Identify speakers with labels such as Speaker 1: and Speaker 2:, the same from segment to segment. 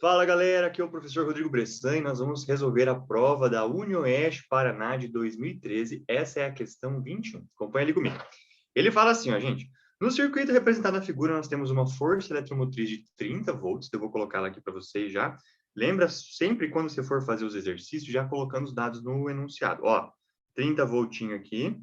Speaker 1: Fala galera, aqui é o professor Rodrigo Bressan e nós vamos resolver a prova da UniOeste Paraná de 2013. Essa é a questão 21. Acompanha ali comigo. Ele fala assim, ó, gente. No circuito representado na figura, nós temos uma força eletromotriz de 30 volts. Eu vou colocar ela aqui para vocês já. Lembra sempre quando você for fazer os exercícios, já colocando os dados no enunciado. Ó, 30 voltinho aqui.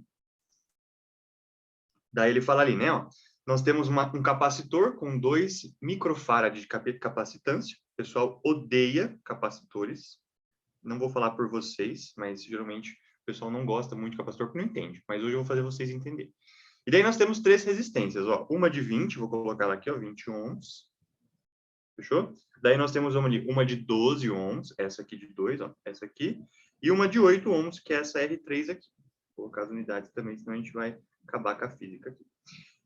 Speaker 1: Daí ele fala ali, né, ó. Nós temos um capacitor com 2 microfarads de capacitância. O pessoal odeia capacitores. Não vou falar por vocês, mas geralmente o pessoal não gosta muito de capacitor porque não entende. Mas hoje eu vou fazer vocês entenderem. E daí nós temos 3 resistências, ó. Uma de 20, vou colocar ela aqui, ó, 20 ohms. Fechou? Daí nós temos uma de 12 ohms, essa aqui de 2, ó, essa aqui. E uma de 8 ohms, que é essa R3 aqui. Vou colocar as unidades também, senão a gente vai acabar com a física aqui.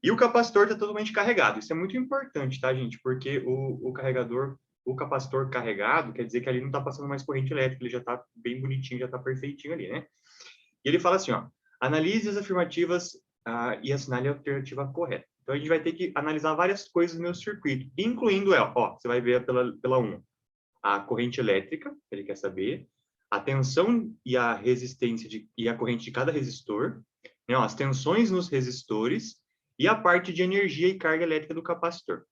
Speaker 1: E o capacitor está totalmente carregado. Isso é muito importante, tá, gente? Porque o capacitor carregado, quer dizer que ali não está passando mais corrente elétrica, ele já está bem bonitinho, já está perfeitinho ali, né? E ele fala assim, ó, analise as afirmativas e assinale a alternativa correta. Então, a gente vai ter que analisar várias coisas no meu circuito, incluindo ela. Ó, você vai ver pela 1, a corrente elétrica, ele quer saber, a tensão e a resistência e a corrente de cada resistor, né, ó, as tensões nos resistores, e a parte de energia e carga elétrica do capacitor.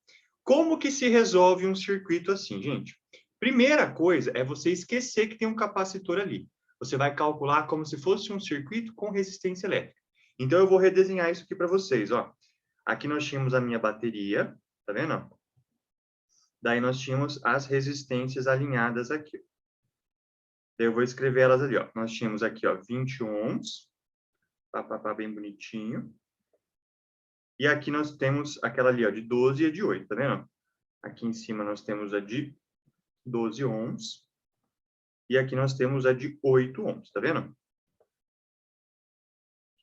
Speaker 1: Como que se resolve um circuito assim, gente? Primeira coisa é você esquecer que tem um capacitor ali. Você vai calcular como se fosse um circuito com resistência elétrica. Então, eu vou redesenhar isso aqui para vocês, ó. Aqui nós tínhamos a minha bateria, tá vendo? Daí nós tínhamos as resistências alinhadas aqui. Daí eu vou escrever elas ali, ó. Nós tínhamos aqui, ó, 20 ohms, bem bonitinho. E aqui nós temos aquela ali, ó, de 12 e a de 8, tá vendo? Aqui em cima nós temos a de 12 ohms. E aqui nós temos a de 8 ohms, tá vendo?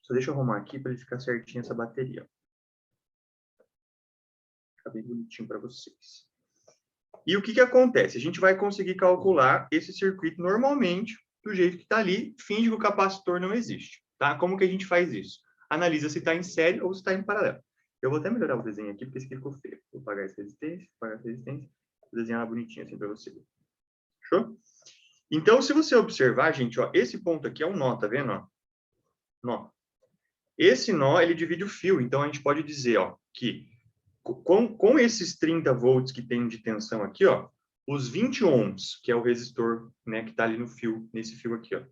Speaker 1: Só deixa eu arrumar aqui para ele ficar certinho essa bateria. Fica bem bonitinho para vocês. E o que que acontece? A gente vai conseguir calcular esse circuito normalmente, do jeito que está ali, finge que o capacitor não existe, tá? Como que a gente faz isso? Analisa se está em série ou se está em paralelo. Eu vou até melhorar o desenho aqui, porque esse aqui ficou feio. Vou apagar essa resistência, vou desenhar ela bonitinha assim para você. Fechou? Então, se você observar, gente, ó, esse ponto aqui é um nó, tá vendo? Ó? Nó. Esse nó, ele divide o fio. Então, a gente pode dizer, ó, que com esses 30 volts que tem de tensão aqui, ó, os 20 ohms, que é o resistor, né, que está ali no fio, nesse fio aqui, ó,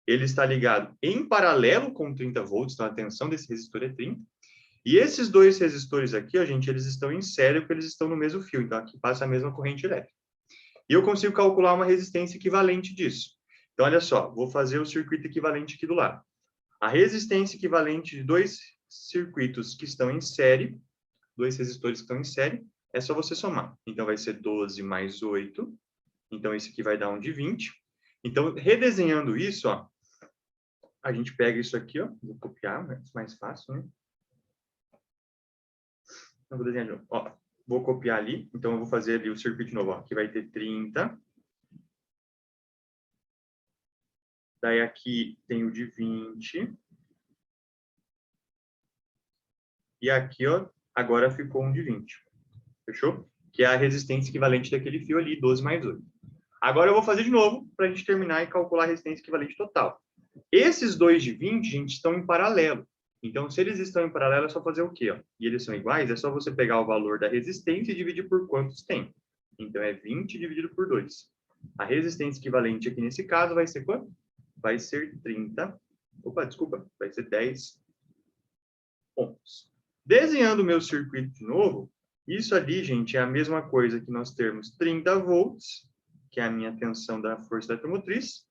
Speaker 1: ele está ligado em paralelo com 30 volts, então a tensão desse resistor é 30. E esses dois resistores aqui, ó, gente, eles estão em série porque eles estão no mesmo fio, então aqui passa a mesma corrente elétrica. E eu consigo calcular uma resistência equivalente disso. Então, olha só, vou fazer o circuito equivalente aqui do lado. A resistência equivalente de dois circuitos que estão em série, dois resistores que estão em série, é só você somar. Então, vai ser 12 mais 8. Então, esse aqui vai dar um de 20. Então, redesenhando isso, ó, a gente pega isso aqui, ó, vou copiar, é mais fácil, né? Eu vou desenhar de novo. Ó, vou copiar ali, então eu vou fazer ali o circuito de novo, ó, que vai ter 30. Daí aqui tem o de 20. E aqui, ó, agora ficou um de 20. Fechou? Que é a resistência equivalente daquele fio ali, 12 mais 8. Agora eu vou fazer de novo para a gente terminar e calcular a resistência equivalente total. Esses dois de 20, gente, estão em paralelo. Então, se eles estão em paralelo, é só fazer o quê? Ó? E eles são iguais, é só você pegar o valor da resistência e dividir por quantos tem. Então, é 20 dividido por 2. A resistência equivalente aqui nesse caso vai ser quanto? Vai ser 30. Opa, desculpa. Vai ser 10 ohms. Desenhando o meu circuito de novo, isso ali, gente, é a mesma coisa que nós termos 30 volts, que é a minha tensão da força eletromotriz,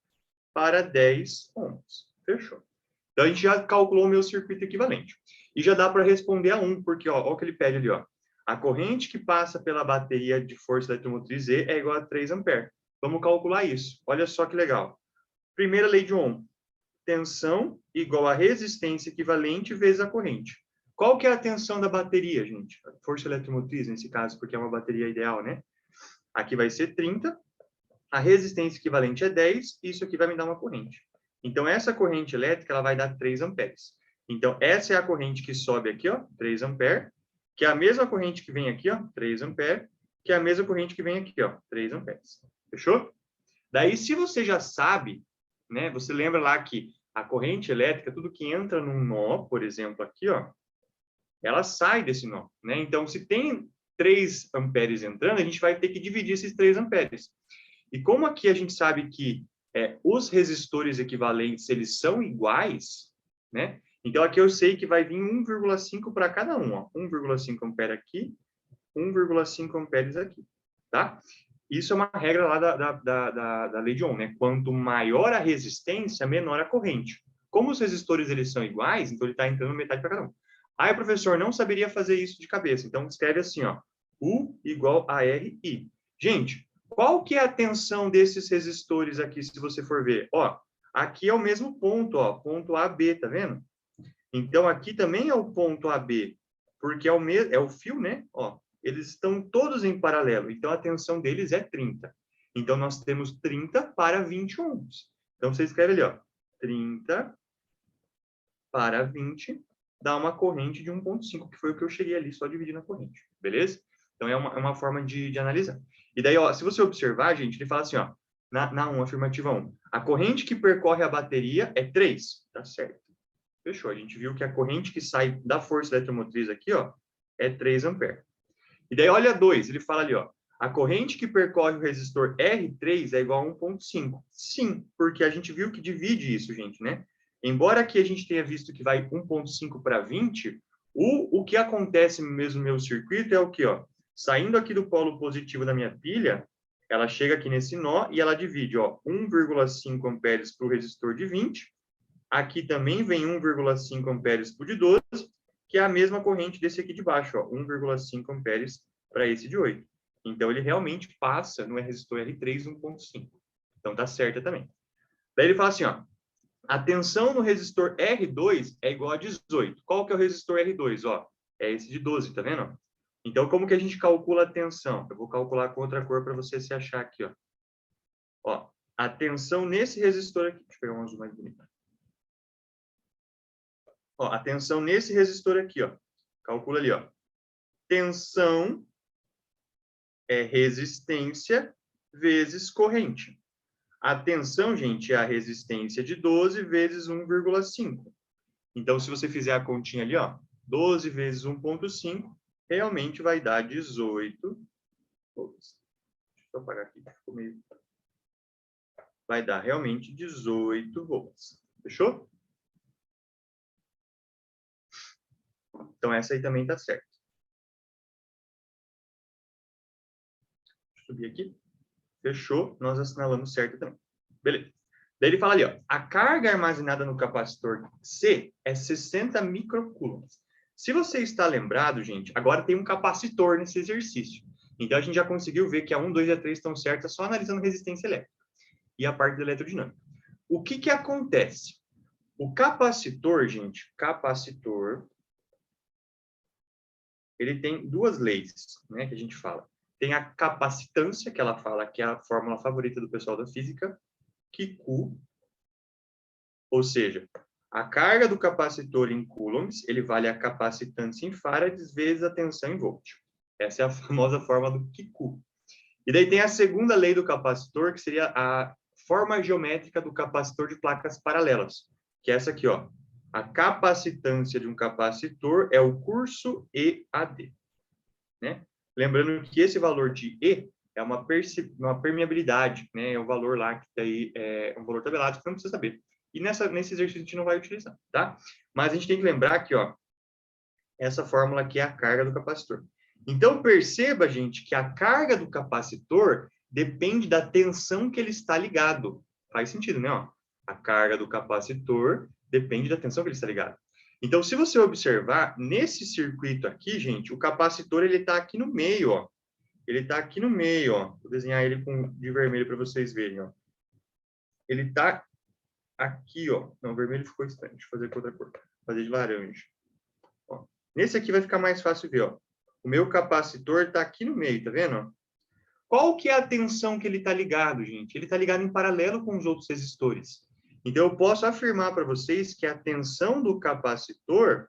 Speaker 1: para 10 ohms. Fechou. Então, a gente já calculou o meu circuito equivalente. E já dá para responder a 1, porque ó, o que ele pede ali, ó. A corrente que passa pela bateria de força eletromotriz E é igual a 3 amperes. Vamos calcular isso. Olha só que legal. Primeira lei de Ohm. Tensão igual a resistência equivalente vezes a corrente. Qual que é a tensão da bateria, gente? A força eletromotriz, nesse caso, porque é uma bateria ideal, né? Aqui vai ser 30. A resistência equivalente é 10. E isso aqui vai me dar uma corrente. Então, essa corrente elétrica, ela vai dar 3 amperes. Então, essa é a corrente que sobe aqui, ó, 3 amperes, que é a mesma corrente que vem aqui, ó, 3 amperes, que é a mesma corrente que vem aqui, ó, 3 amperes. Fechou? Daí, se você já sabe, né, você lembra lá que a corrente elétrica, tudo que entra num nó, por exemplo, aqui, ó, ela sai desse nó, né? Então, se tem 3 amperes entrando, a gente vai ter que dividir esses 3 amperes. E como aqui a gente sabe que os resistores equivalentes, eles são iguais, né? Então, aqui eu sei que vai vir 1,5 para cada um, ó. 1,5 ampere aqui, 1,5 amperes aqui, tá? Isso é uma regra lá da lei de Ohm, né? Quanto maior a resistência, menor a corrente. Como os resistores eles são iguais, então ele está entrando metade para cada um. Aí, professor, não saberia fazer isso de cabeça. Então, escreve assim, ó. U igual a RI. Gente, qual que é a tensão desses resistores aqui, se você for ver? Ó, aqui é o mesmo ponto, ó. Ponto AB, tá vendo? Então, aqui também é o ponto AB, porque é o fio, né? Ó, eles estão todos em paralelo. Então, a tensão deles é 30. Então, nós temos 30 para 20 ohms. Então, você escreve ali, ó. 30 para 20 dá uma corrente de 1,5, que foi o que eu cheguei ali, só dividindo a corrente. Beleza? Então, é uma forma de analisar. E daí, ó, se você observar, gente, ele fala assim, ó. Na 1, afirmativa 1. A corrente que percorre a bateria é 3. Tá certo. Fechou. A gente viu que a corrente que sai da força eletromotriz aqui, ó, é 3 amperes. E daí, olha 2, ele fala ali, ó, a corrente que percorre o resistor R3 é igual a 1,5. Sim, porque a gente viu que divide isso, gente, né? Embora aqui a gente tenha visto que vai 1,5 para 20, o que acontece mesmo no meu circuito é o que, ó, saindo aqui do polo positivo da minha pilha, ela chega aqui nesse nó e ela divide, ó, 1,5 amperes para o resistor de 20. Aqui também vem 1,5 amperes para o de 12, que é a mesma corrente desse aqui de baixo, ó, 1,5 amperes para esse de 8. Então, ele realmente passa no resistor R3 1,5. Então, tá certa também. Daí ele fala assim, ó, a tensão no resistor R2 é igual a 18. Qual que é o resistor R2? Ó, é esse de 12, tá vendo? Então, como que a gente calcula a tensão? Eu vou calcular com outra cor para você se achar aqui, ó. Ó, a tensão nesse resistor aqui, deixa eu pegar um azul mais bonito. Ó, a tensão nesse resistor aqui, ó. Calcula ali, ó. Tensão é resistência vezes corrente. A tensão, gente, é a resistência de 12 vezes 1,5. Então, se você fizer a continha ali, ó, 12 vezes 1,5, realmente vai dar 18 volts. Deixa eu apagar aqui, ficou meio... Vai dar realmente 18 volts. Fechou? Então, essa aí também tá certa. Deixa eu subir aqui. Fechou, nós assinalamos certo também. Beleza. Daí ele fala ali, ó, a carga armazenada no capacitor C é 60 microcoulombs. Se você está lembrado, gente, agora tem um capacitor nesse exercício. Então, a gente já conseguiu ver que a 1, 2 e a 3 estão certas só analisando resistência elétrica e a parte da eletrodinâmica. O que que acontece? O capacitor, gente, ele tem duas leis, né, que a gente fala. Tem a capacitância, que ela fala que é a fórmula favorita do pessoal da física, que Q, ou seja, a carga do capacitor em coulombs, ele vale a capacitância em farads vezes a tensão em volt. Essa é a famosa fórmula do Q. E daí tem a segunda lei do capacitor, que seria a forma geométrica do capacitor de placas paralelas, que é essa aqui, ó. A capacitância de um capacitor é o curso EAD, né? Lembrando que esse valor de E é uma permeabilidade, né? É o valor lá que daí é um valor tabelado que não precisa saber. E nesse exercício a gente não vai utilizar, tá? Mas a gente tem que lembrar que, ó, essa fórmula aqui é a carga do capacitor. Então, perceba, gente, que a carga do capacitor depende da tensão que ele está ligado. Faz sentido, né? Ó, a carga do capacitor depende da tensão que ele está ligado. Então, se você observar, nesse circuito aqui, gente, o capacitor ele está aqui no meio, ó. Ele está aqui no meio, ó. Vou desenhar ele de vermelho para vocês verem, ó. Ele está aqui, ó. Não, o vermelho ficou estranho. Deixa eu fazer com outra cor. Vou fazer de laranja. Ó. Nesse aqui vai ficar mais fácil ver, ó. O meu capacitor está aqui no meio, tá vendo? Qual que é a tensão que ele está ligado, gente? Ele está ligado em paralelo com os outros resistores. Então, eu posso afirmar para vocês que a tensão do capacitor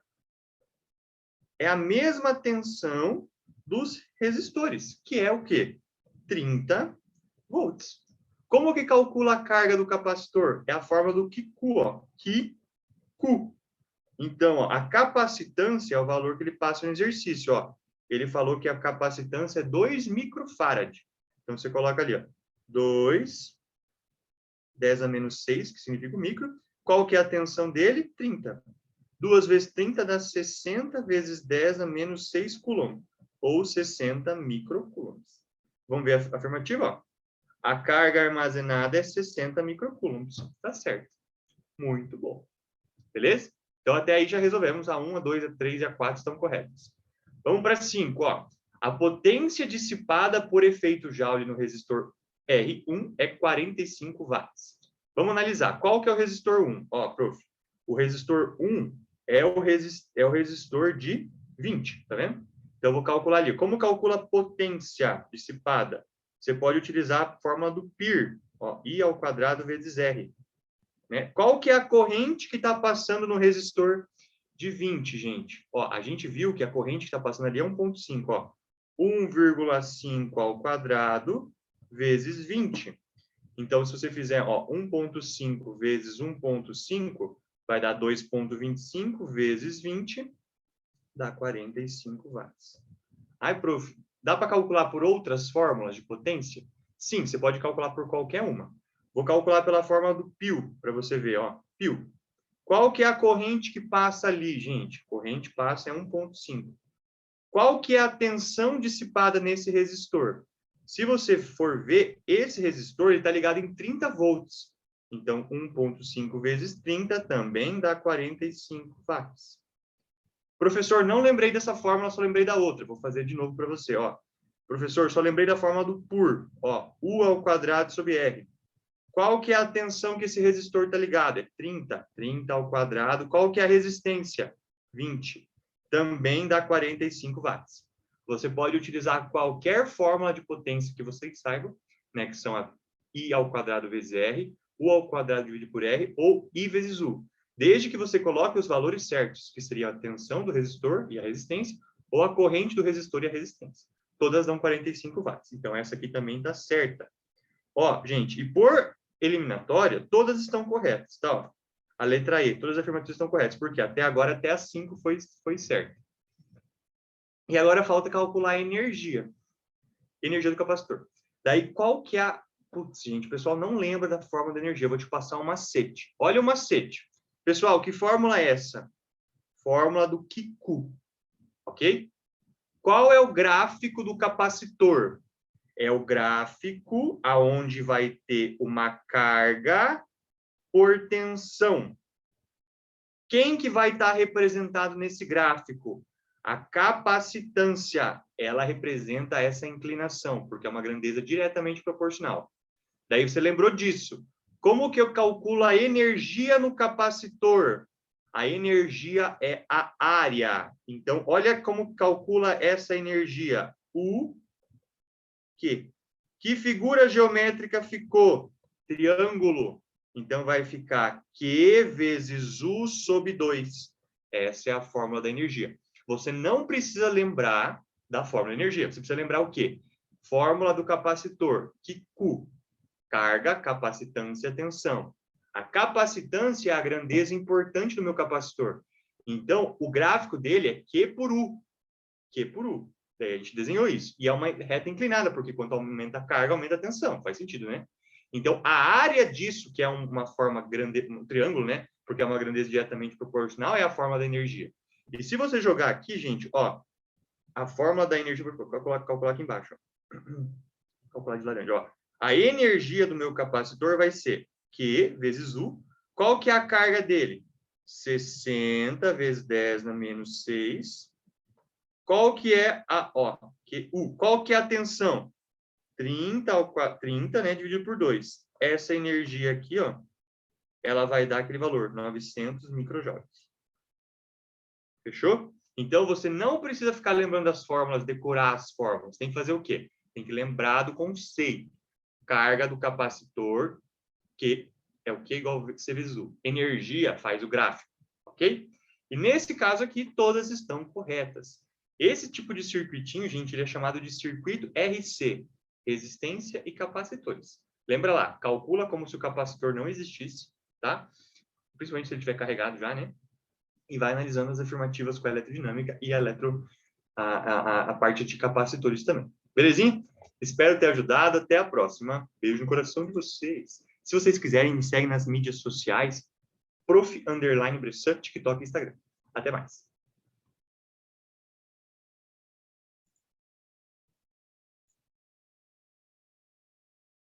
Speaker 1: é a mesma tensão dos resistores, que é o quê? 30 volts. Como que calcula a carga do capacitor? É a forma do QQ, ó. QQ. Então, ó, a capacitância é o valor que ele passa no exercício, ó. Ele falou que a capacitância é 2 microfarad. Então, você coloca ali, ó, 2, 10 a menos 6, que significa o micro. Qual que é a tensão dele? 30. 2 vezes 30 dá 60 vezes 10 a menos 6 coulomb, ou 60 microcoulombs. Vamos ver a afirmativa, ó. A carga armazenada é 60 microcoulombs. Tá certo. Muito bom. Beleza? Então, até aí já resolvemos. A 1, a 2, a 3 e a 4 estão corretas. Vamos para a 5, ó. A potência dissipada por efeito Joule no resistor R1 é 45 watts. Vamos analisar. Qual que é o resistor 1? Ó, prof. O resistor 1 é o resistor de 20, tá vendo? Então, eu vou calcular ali. Como calcula a potência dissipada? Você pode utilizar a fórmula do PIR, ó, I ao quadrado vezes R. Né? Qual que é a corrente que está passando no resistor de 20, gente? Ó, a gente viu que a corrente que está passando ali é 1,5, ó. 1,5 ao quadrado vezes 20. Então, se você fizer, ó, 1,5 vezes 1,5, vai dar 2,25 vezes 20, dá 45 watts. Ai, prof, dá para calcular por outras fórmulas de potência? Sim, você pode calcular por qualquer uma. Vou calcular pela fórmula do π, para você ver, ó. π. Qual que é a corrente que passa ali, gente? A corrente passa é 1,5. Qual que é a tensão dissipada nesse resistor? Se você for ver, esse resistor está ligado em 30 volts. Então, 1,5 vezes 30 também dá 45 watts. Professor, não lembrei dessa fórmula, só lembrei da outra. Vou fazer de novo para você, ó. Professor, só lembrei da fórmula do PUR, ó. U ao quadrado sobre R. Qual que é a tensão que esse resistor está ligado? É 30. 30 ao quadrado. Qual que é a resistência? 20. Também dá 45 watts. Você pode utilizar qualquer fórmula de potência que vocês saibam, né, que são a I ao quadrado vezes R, U ao quadrado dividido por R, ou I vezes U. Desde que você coloque os valores certos, que seria a tensão do resistor e a resistência, ou a corrente do resistor e a resistência. Todas dão 45 watts. Então, essa aqui também está certa. Ó, gente, e por eliminatória, todas estão corretas, tá? Ó, a letra E, todas as afirmativas estão corretas, porque até agora, até a 5 foi certo. E agora falta calcular a energia. Energia do capacitor. Daí, qual que é a... Putz, gente, o pessoal não lembra da fórmula da energia. Eu vou te passar um macete. Olha o macete. Pessoal, que fórmula é essa? Fórmula do QQ. Ok? Qual é o gráfico do capacitor? É o gráfico aonde vai ter uma carga por tensão. Quem que vai estar representado nesse gráfico? A capacitância. Ela representa essa inclinação, porque é uma grandeza diretamente proporcional. Daí você lembrou disso. Como que eu calculo a energia no capacitor? A energia é a área. Então, olha como calcula essa energia. U, Q. Que figura geométrica ficou? Triângulo. Então, vai ficar Q vezes U sobre 2. Essa é a fórmula da energia. Você não precisa lembrar da fórmula da energia. Você precisa lembrar o quê? Fórmula do capacitor. QQ. Carga, capacitância, tensão. A capacitância é a grandeza importante do meu capacitor. Então, o gráfico dele é Q por U. Q por U. Daí a gente desenhou isso. E é uma reta inclinada, porque quanto aumenta a carga, aumenta a tensão. Faz sentido, né? Então, a área disso, que é uma forma grande, um triângulo, né? Porque é uma grandeza diretamente proporcional, é a forma da energia. E se você jogar aqui, gente, ó, a fórmula da energia, vou calcular aqui embaixo. Ó. Calcular de laranja, ó. A energia do meu capacitor vai ser Q vezes U. Qual que é a carga dele? 60 vezes 10 na menos 6. Qual que é a, ó, QU? Qual que é a tensão? 30 ao 30, né, dividido por 2. Essa energia aqui, ó, ela vai dar aquele valor, 900 microjoules. Fechou? Então, você não precisa ficar lembrando das fórmulas, decorar as fórmulas. Tem que fazer o quê? Tem que lembrar do conceito. Carga do capacitor, que é o Q igual a C vezes U. Energia faz o gráfico, ok? E nesse caso aqui, todas estão corretas. Esse tipo de circuitinho, gente, ele é chamado de circuito RC, resistência e capacitores. Lembra lá, calcula como se o capacitor não existisse, tá? Principalmente se ele estiver carregado já, né? E vai analisando as afirmativas com a eletrodinâmica e a parte de capacitores também. Belezinha? Espero ter ajudado. Até a próxima. Beijo no coração de vocês. Se vocês quiserem, me seguem nas mídias sociais, Prof_Bressan, TikTok e Instagram. Até mais.